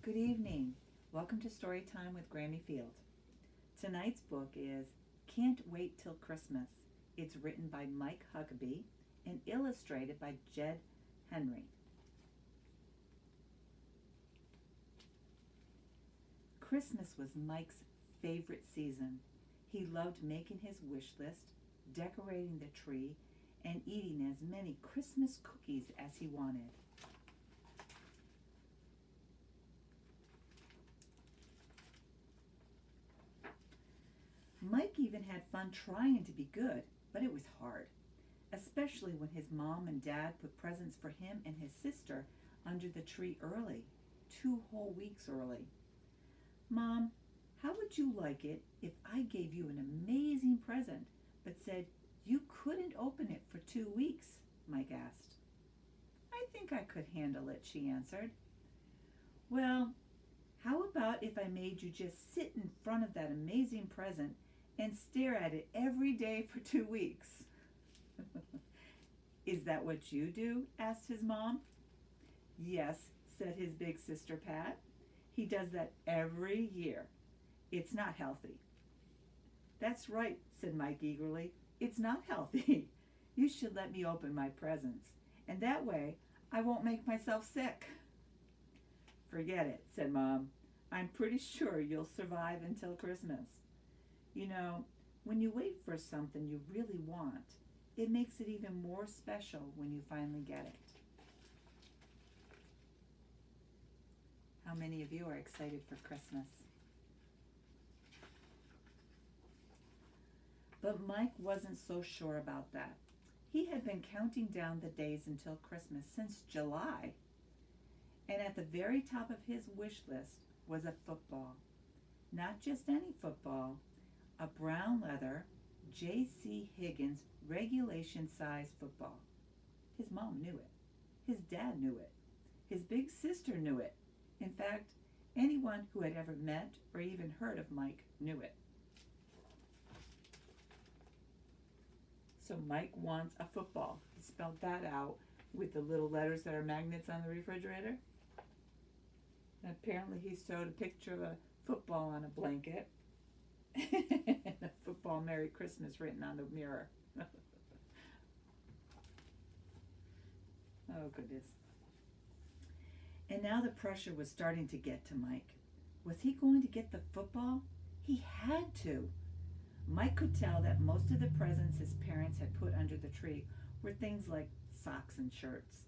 Good evening. Welcome to Storytime with Grammy Field. Tonight's book is Can't Wait Till Christmas. It's written by Mike Huckabee and illustrated by Jed Henry. Christmas was Mike's favorite season. He loved making his wish list, decorating the tree, and eating as many Christmas cookies as he wanted. Mike even had fun trying to be good, but it was hard, especially when his mom and dad put presents for him and his sister under the tree early, 2 whole weeks early. Mom, how would you like it if I gave you an amazing present but said you couldn't open it for 2 weeks? Mike asked. I think I could handle it, she answered. Well, how about if I made you just sit in front of that amazing present and stare at it every day for 2 weeks? Is that what you do? Asked his mom. Yes, said his big sister Pat. He does that every year. It's not healthy. That's right, said Mike eagerly. It's not healthy. You should let me open my presents, and that way I won't make myself sick. Forget it, said Mom. I'm pretty sure you'll survive until Christmas. You know, when you wait for something you really want, it makes it even more special when you finally get it. How many of you are excited for Christmas? But Mike wasn't so sure about that. He had been counting down the days until Christmas since July. And at the very top of his wish list was a football. Not just any football, a brown leather J.C. Higgins regulation size football. His mom knew it. His dad knew it. His big sister knew it. In fact, anyone who had ever met or even heard of Mike knew it. So Mike wants a football. He spelled that out with the little letters that are magnets on the refrigerator. And apparently he sewed a picture of a football on a blanket and a football Merry Christmas written on the mirror. Oh, goodness. And now the pressure was starting to get to Mike. Was he going to get the football? He had to. Mike could tell that most of the presents his parents had put under the tree were things like socks and shirts.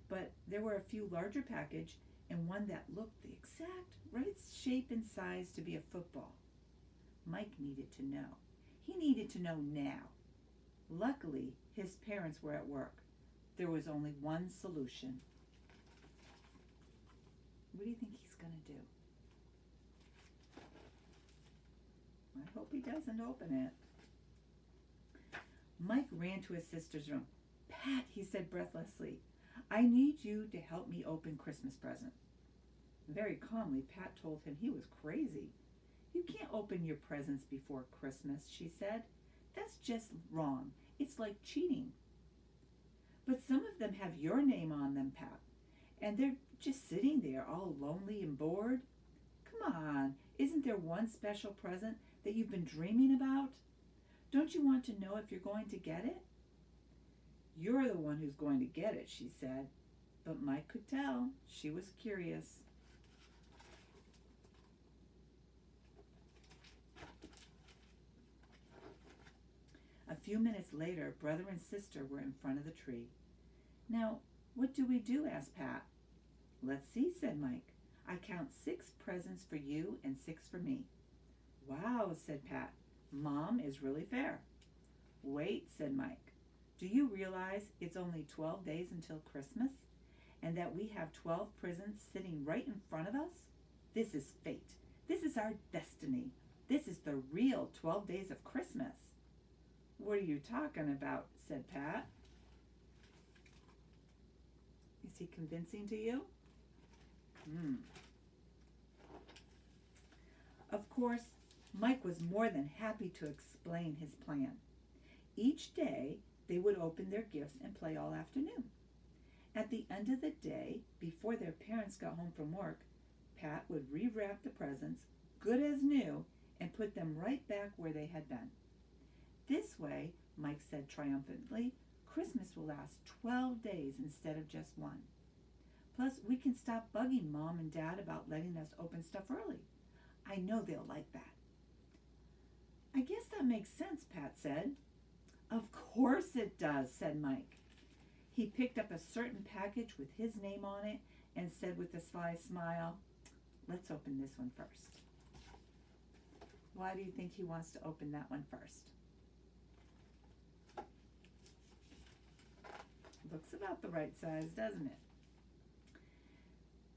But there were a few larger packages and one that looked the exact right shape and size to be a football. Mike needed to know. He needed to know now. Luckily, his parents were at work. There was only one solution. What do you think he's going to do? I hope he doesn't open it. Mike ran to his sister's room. Pat, he said breathlessly, I need you to help me open Christmas present. Very calmly, Pat told him he was crazy. You can't open your presents before Christmas, she said. That's just wrong. It's like cheating. But some of them have your name on them, Pat, and they're just sitting there all lonely and bored. Come on, isn't there one special present that you've been dreaming about? Don't you want to know if you're going to get it? You're the one who's going to get it, she said. But Mike could tell she was curious. A few minutes later, brother and sister were in front of the tree. Now, what do we do? Asked Pat. Let's see, said Mike. I count 6 presents for you and 6 for me. Wow, said Pat. Mom is really fair. Wait, said Mike. Do you realize it's only 12 days until Christmas and that we have 12 presents sitting right in front of us? This is fate. This is our destiny. This is the real 12 days of Christmas. What are you talking about? Said Pat. Is he convincing to you? Of course, Mike was more than happy to explain his plan. Each day, they would open their gifts and play all afternoon. At the end of the day, before their parents got home from work, Pat would rewrap the presents, good as new, and put them right back where they had been. This way, Mike said triumphantly, Christmas will last 12 days instead of just one. Plus, we can stop bugging Mom and Dad about letting us open stuff early. I know they'll like that. I guess that makes sense, Pat said. Of course it does, said Mike. He picked up a certain package with his name on it and said with a sly smile, let's open this one first. Why do you think he wants to open that one first? Looks about the right size, doesn't it?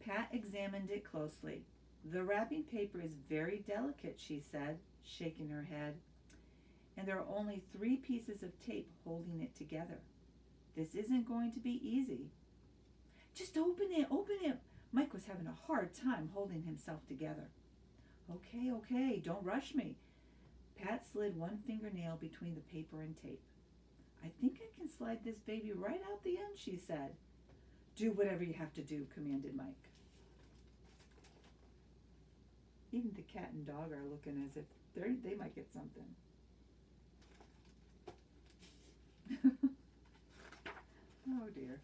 Pat examined it closely. The wrapping paper is very delicate, she said, shaking her head, and there are only 3 pieces of tape holding it together. This isn't going to be easy. Just open it, open it. Mike was having a hard time holding himself together. Okay, don't rush me. Pat slid one fingernail between the paper and tape. I think I can slide this baby right out the end, she said. Do whatever you have to do, commanded Mike. Even the cat and dog are looking as if they might get something. Oh dear.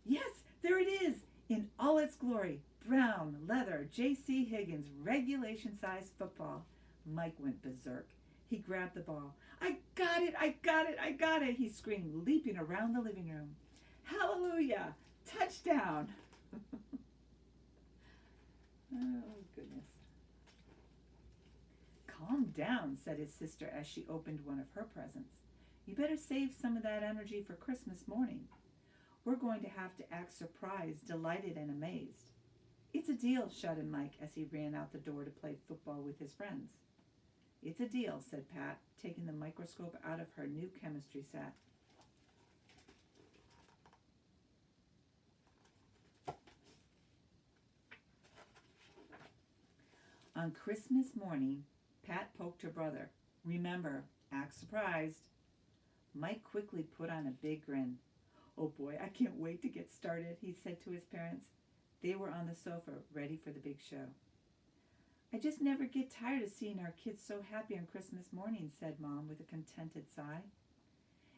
Yes, there it is, in all its glory. Brown, leather, J.C. Higgins, regulation size football. Mike went berserk. He grabbed the ball. I got it, he screamed, leaping around the living room. Hallelujah! Touchdown! Oh, goodness. Calm down, said his sister as she opened one of her presents. You better save some of that energy for Christmas morning. We're going to have to act surprised, delighted, and amazed. It's a deal, shouted Mike as he ran out the door to play football with his friends. It's a deal, said Pat, taking the microscope out of her new chemistry set. On Christmas morning, Pat poked her brother. Remember, act surprised. Mike quickly put on a big grin. Oh boy, I can't wait to get started, he said to his parents. They were on the sofa, ready for the big show. I just never get tired of seeing our kids so happy on Christmas morning, said Mom with a contented sigh.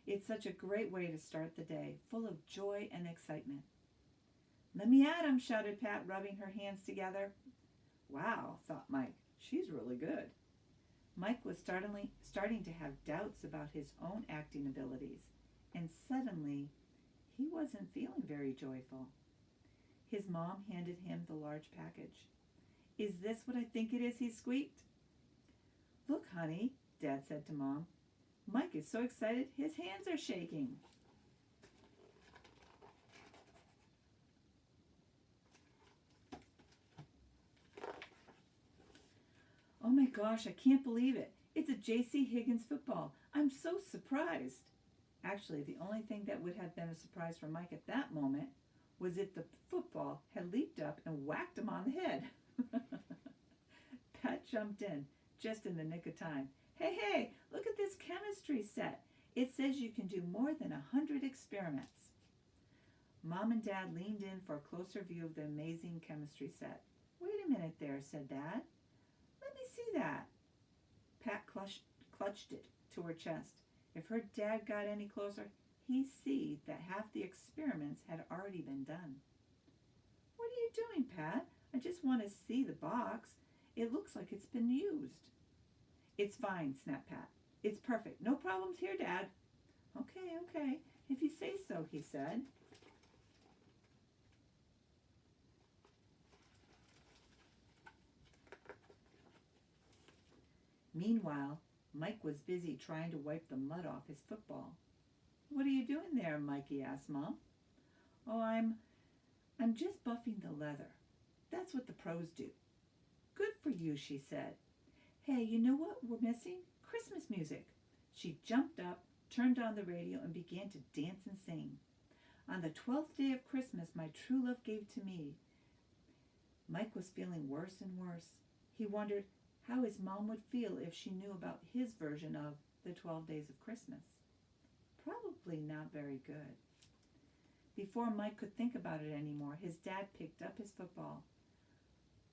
It's such a great way to start the day, full of joy and excitement. Let me at 'em, shouted Pat, rubbing her hands together. Wow, thought Mike, she's really good. Mike was starting to have doubts about his own acting abilities, and suddenly he wasn't feeling very joyful. His mom handed him the large package. Is this what I think it is? He squeaked. Look, honey, Dad said to Mom. Mike is so excited his hands are shaking. Oh my gosh, I can't believe it. It's a J.C. Higgins football. I'm so surprised. Actually, the only thing that would have been a surprise for Mike at that moment was if the football had leaped up and whacked him on the head. Pat jumped in, just in the nick of time. Hey, look at this chemistry set. It says you can do more than 100 experiments. Mom and Dad leaned in for a closer view of the amazing chemistry set. Wait a minute there, said Dad. Let me see that. Pat clutched it to her chest. If her dad got any closer, he'd see that half the experiments had already been done. What are you doing, Pat? I just want to see the box. It looks like it's been used. It's fine, snapped Pat. It's perfect. No problems here, Dad. Okay. If you say so, he said. Meanwhile, Mike was busy trying to wipe the mud off his football. What are you doing there, Mikey asked Mom. Oh, I'm just buffing the leather. That's what the pros do. Good for you, she said. Hey, you know what we're missing? Christmas music. She jumped up, turned on the radio, and began to dance and sing. On the 12th day of Christmas, my true love gave to me. Mike was feeling worse and worse. He wondered how his mom would feel if she knew about his version of the 12 days of Christmas. Probably not very good. Before Mike could think about it anymore, his dad picked up his football.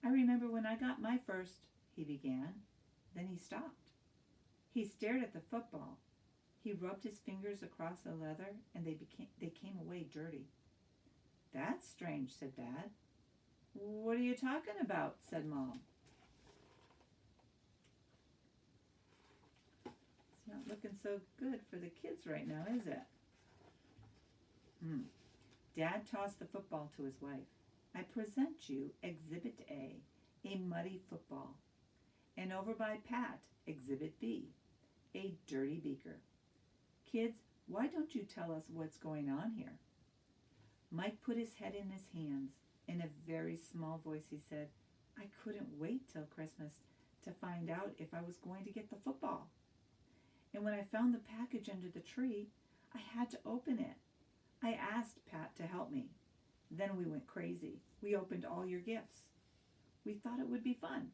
I remember when I got my first, he began. Then he stopped. He stared at the football. He rubbed his fingers across the leather, and they came away dirty. That's strange, said Dad. What are you talking about? Said Mom. It's not looking so good for the kids right now, is it? Dad tossed the football to his wife. I present you Exhibit A muddy football. And over by Pat, Exhibit B, a dirty beaker. Kids, why don't you tell us what's going on here? Mike put his head in his hands. In a very small voice he said, I couldn't wait till Christmas to find out if I was going to get the football. And when I found the package under the tree, I had to open it. I asked Pat to help me. Then we went crazy. We opened all your gifts. We thought it would be fun.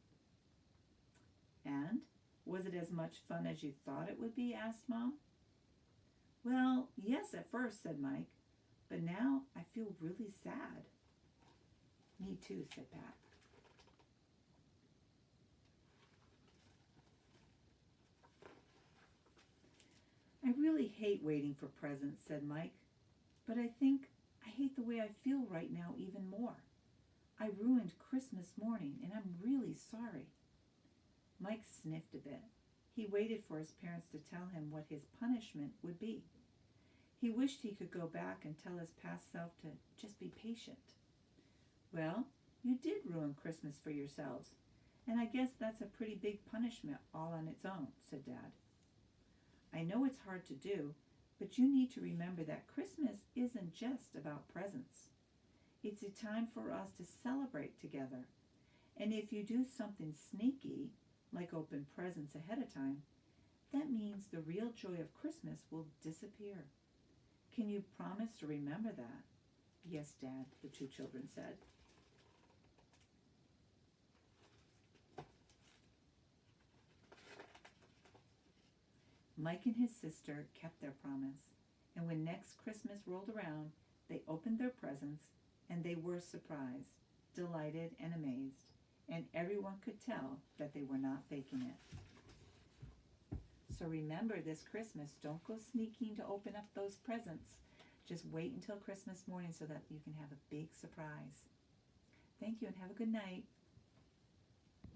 And was it as much fun as you thought it would be? Asked Mom. Well, yes, at first, said Mike. But now I feel really sad. Me too, said Pat. I really hate waiting for presents, said Mike. But I think I hate the way I feel right now even more. I ruined Christmas morning, and I'm really sorry. Mike sniffed a bit. He waited for his parents to tell him what his punishment would be. He wished he could go back and tell his past self to just be patient. Well, you did ruin Christmas for yourselves, and I guess that's a pretty big punishment all on its own, said Dad. I know it's hard to do, but you need to remember that Christmas isn't just about presents. It's a time for us to celebrate together. And if you do something sneaky, like open presents ahead of time, that means the real joy of Christmas will disappear. Can you promise to remember that? Yes, Dad, the two children said. Mike and his sister kept their promise, and when next Christmas rolled around, they opened their presents, and they were surprised, delighted, and amazed, and everyone could tell that they were not faking it. So remember this Christmas, don't go sneaking to open up those presents. Just wait until Christmas morning so that you can have a big surprise. Thank you and have a good night.